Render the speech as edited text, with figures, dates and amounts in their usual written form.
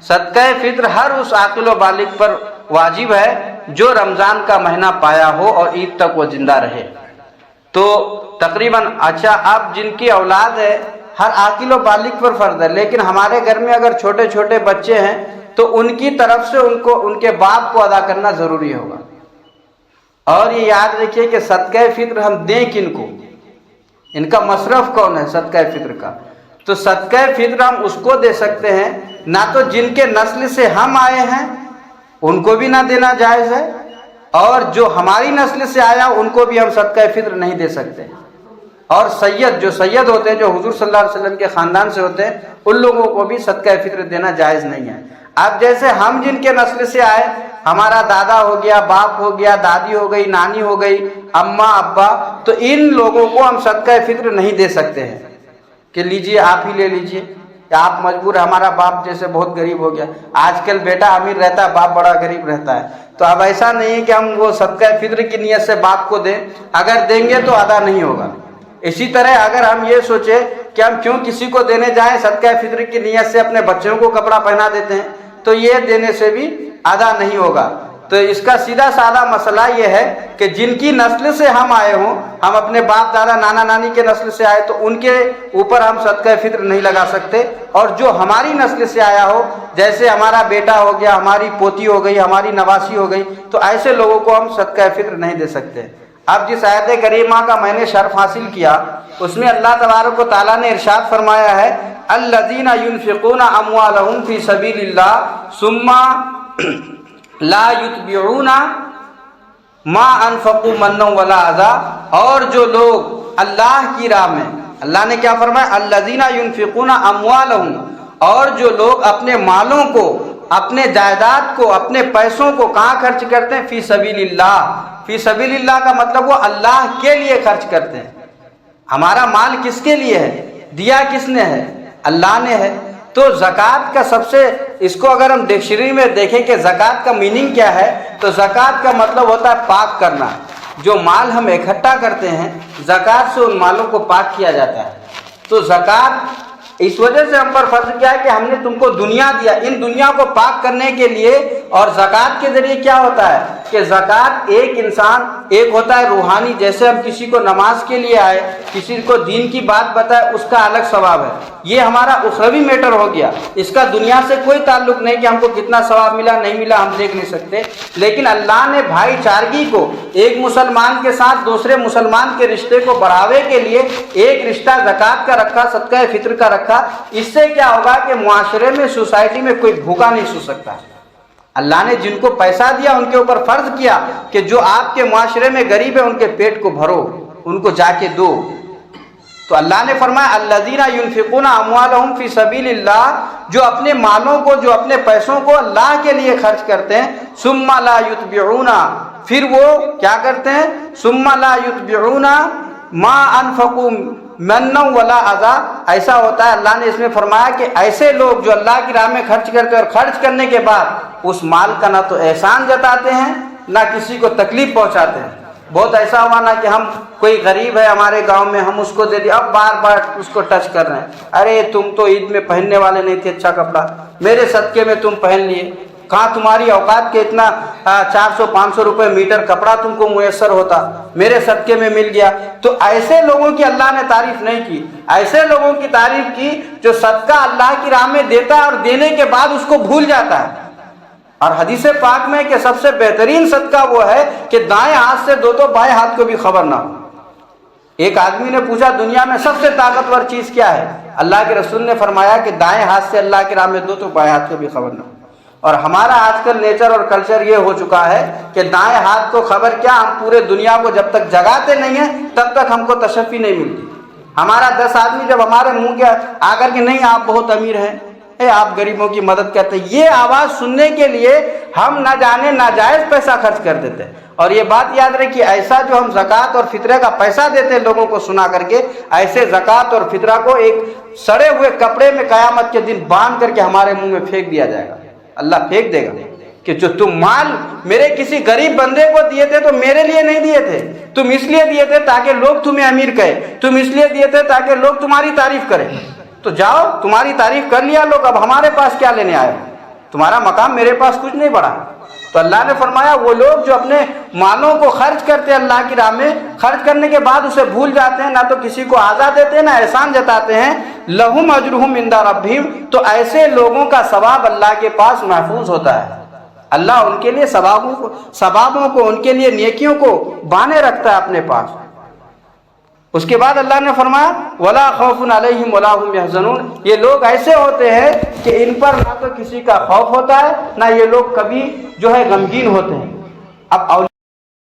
صدقہ فطر ہر اس عاقل و بالغ پر واجب ہے جو رمضان کا مہینہ پایا ہو اور عید تک وہ زندہ رہے۔ تو تقریباً اچھا اب جن کی اولاد ہے ہر عاقل و بالغ پر فرض ہے، لیکن ہمارے گھر میں اگر چھوٹے چھوٹے بچے ہیں تو ان کی طرف سے ان کے باپ کو ادا کرنا ضروری ہوگا۔ اور یہ یاد رکھیے کہ صدقہ فطر ہم دیں کن کو، ان کا مصرف کون ہے صدقہ فطر کا؟ تو صدقہ فطر ہم اس کو دے سکتے ہیں نہ تو جن کے نسل سے ہم آئے ہیں ان کو بھی نہ دینا جائز ہے، اور جو ہماری نسل سے آیا ان کو بھی ہم صدقہ فطر نہیں دے سکتے۔ اور جو سید ہوتے ہیں جو حضور صلی اللہ علیہ وسلم کے خاندان سے ہوتے ہیں ان لوگوں کو بھی صدقہ فطر دینا جائز نہیں ہے۔ اب جیسے ہم جن کے نسل سے آئے، ہمارا دادا ہو گیا، باپ ہو گیا، دادی ہو گئی، نانی ہو گئی، اماں ابا، تو ان لوگوں کو ہم صدقہ فطر نہیں دے سکتے ہیں کہ لیجئے آپ ہی لے لیجئے، یا آپ مجبور، ہمارا باپ جیسے بہت غریب ہو گیا، آج کل بیٹا امیر رہتا ہے باپ بڑا غریب رہتا ہے، تو اب ایسا نہیں ہے کہ ہم وہ صدقہ فطر کی نیت سے باپ کو دیں، اگر دیں گے تو ادا نہیں ہوگا۔ اسی طرح اگر ہم یہ سوچیں کہ ہم کیوں کسی کو دینے جائیں، صدقہ فطر کی نیت سے اپنے بچوں کو کپڑا پہنا دیتے ہیں، تو یہ دینے سے بھی ادا نہیں ہوگا۔ تو اس کا سیدھا سادہ مسئلہ یہ ہے کہ جن کی نسل سے ہم آئے ہوں، ہم اپنے باپ دادا نانا نانی کے نسل سے آئے تو ان کے اوپر ہم صدقہ فطر نہیں لگا سکتے، اور جو ہماری نسل سے آیا ہو، جیسے ہمارا بیٹا ہو گیا، ہماری پوتی ہو گئی، ہماری نواسی ہو گئی، تو ایسے لوگوں کو ہم صدقہ فطر نہیں دے سکتے۔ اب جس آیت کریمہ کا میں نے شرف حاصل کیا اس میں اللہ تبارک و تعالیٰ نے ارشاد فرمایا ہے الذین ينفقون اموالهم فی سبیل اللہ ثم لا یتبعون ما انفقوا منا ولا اذى، اور جو لوگ اللہ کی راہ میں، اللہ نے کیا فرمایا الذین ينفقون اموالهم، اور جو لوگ اپنے مالوں کو، اپنے جائیداد کو، اپنے پیسوں کو کہاں خرچ کرتے ہیں؟ فی سبیل اللہ۔ فی سبیل اللہ کا مطلب وہ اللہ کے لیے خرچ کرتے ہیں۔ ہمارا مال کس کے لیے ہے؟ دیا کس نے ہے؟ اللہ نے ہے۔ تو زکوٰۃ کا سب سے، اس کو اگر ہم ڈکشنری میں دیکھیں کہ زکوٰۃ کا میننگ کیا ہے، تو زکوٰۃ کا مطلب ہوتا ہے پاک کرنا۔ جو مال ہم اکٹھا کرتے ہیں زکوٰۃ سے ان مالوں کو پاک کیا جاتا ہے۔ تو زکوٰۃ اس وجہ سے ہم پر فرض کیا ہے کہ ہم نے تم کو دنیا دیا، ان دنیا کو پاک کرنے کے لیے۔ اور زکوٰۃ کے ذریعے کیا ہوتا ہے کہ زکوٰۃ ایک انسان، ایک ہوتا ہے روحانی، جیسے ہم کسی کو نماز کے لیے آئے، کسی کو دین کی بات بتائے، اس کا الگ ثواب ہے۔ یہ ہمارا اخروی میٹر ہو گیا، اس کا دنیا سے کوئی تعلق نہیں کہ ہم کو کتنا ثواب ملا نہیں ملا ہم دیکھ نہیں سکتے۔ لیکن اللہ نے بھائی چارگی کو، ایک مسلمان کے ساتھ دوسرے مسلمان کے رشتے کو بڑھاوے کے لیے ایک رشتہ زکوٰۃ کا رکھا، صدقہ فطر کا رکھا۔ اس سے کیا ہوگا کہ معاشرے میں، سوسائٹی میں کوئی بھوکا نہیں سو سکتا۔ اللہ نے جن کو پیسہ دیا ان کے اوپر فرض کیا کہ جو آپ کے معاشرے میں غریب ہے ان کے پیٹ کو بھرو، ان کو جا کے دو۔ تو اللہ نے فرمایا الذین ينفقون اموالهم فی سبیل اللہ، جو اپنے مالوں کو، جو اپنے پیسوں کو اللہ کے لیے خرچ کرتے ہیں، ثم لا یتبعون، پھر وہ کیا کرتے ہیں؟ ثم لا یتبعون ما انفقوا منا ولا اذى۔ ایسا ہوتا ہے، اللہ نے اس میں فرمایا کہ ایسے لوگ جو اللہ کی راہ میں خرچ کرتے ہیں اور خرچ کرنے کے بعد اس مال کا نہ تو احسان جتاتے ہیں نہ کسی کو تکلیف پہنچاتے ہیں۔ بہت ایسا ہوا نا کہ ہم، کوئی غریب ہے ہمارے گاؤں میں، ہم اس کو دے دیا، اب بار بار اس کو ٹچ کر رہے ہیں، ارے تم تو عید میں پہننے والے نہیں تھے اچھا کپڑا، میرے صدقے میں تم پہن لیے، کہاں تمہاری اوقات کے اتنا 400-500 روپے میٹر کپڑا تم کو میسر ہوتا، میرے صدقے میں مل گیا۔ تو ایسے لوگوں کی اللہ نے تعریف نہیں کی، ایسے لوگوں کی تعریف کی جو صدقہ اللہ کی راہ میں دیتا ہے اور دینے کے بعد اس کو بھول جاتا ہے۔ اور حدیث پاک میں کہ سب سے بہترین صدقہ وہ ہے کہ دائیں ہاتھ سے دو تو بائیں ہاتھ کو بھی خبر نہ ہو۔ ایک آدمی نے پوچھا دنیا میں سب سے طاقتور چیز کیا ہے؟ اللہ کے رسول نے فرمایا کہ دائیں ہاتھ سے اللہ کی راہ میں دو تو بائیں ہاتھ کو بھی خبر نہ ہو۔ اور ہمارا آج کل نیچر اور کلچر یہ ہو چکا ہے کہ دائیں ہاتھ کو خبر کیا، ہم پورے دنیا کو جب تک جگاتے نہیں ہیں تب تک ہم کو تشفی نہیں ملتی۔ ہمارا 10 آدمی جب ہمارے منہ کے آ کر کے نہیں آپ بہت امیر ہیں، آپ غریبوں کی مدد کرتے ہیں، یہ آواز سننے کے لیے ہم نہ جانے ناجائز پیسہ خرچ کر دیتے ہیں۔ اور یہ بات یاد رکھیے، ایسا جو ہم زکوٰۃ اور فطرہ کا پیسہ دیتے ہیں لوگوں کو سنا کر کے، ایسے زکوٰۃ اور فطرہ کو ایک سڑے ہوئے کپڑے میں قیامت کے دن باندھ کر کے ہمارے منہ میں پھینک دیا جائے گا۔ اللہ پھینک دے گا کہ جو تم مال میرے کسی غریب بندے کو دیے تھے تو میرے لیے نہیں دیے تھے، تم اس لیے دیے تھے تاکہ لوگ تمہیں امیر کہے، تم اس لیے دیے تھے تاکہ لوگ تمہاری تعریف کریں، تو جاؤ تمہاری تعریف کر لیا لوگ، اب ہمارے پاس کیا لینے آئے؟ تمہارا مقام میرے پاس کچھ نہیں بڑھا. تو اللہ نے فرمایا وہ لوگ جو اپنے مالوں کو خرچ کرتے ہیں اللہ کی راہ میں، خرچ کرنے کے بعد اسے بھول جاتے ہیں، نہ تو کسی کو عطا دیتے ہیں نہ احسان جتاتے ہیں، لہم اجرہم عند ربہم، تو ایسے لوگوں کا ثواب اللہ کے پاس محفوظ ہوتا ہے. اللہ ان کے لیے ثوابوں کو ان کے لیے نیکیوں کو بانے رکھتا ہے اپنے پاس. اس کے بعد اللہ نے فرمایا ولا خوف علیہم ولا هم يحزنون، یہ لوگ ایسے ہوتے ہیں کہ ان پر نہ تو کسی کا خوف ہوتا ہے، نہ یہ لوگ کبھی جو ہے غمگین ہوتے ہیں. اب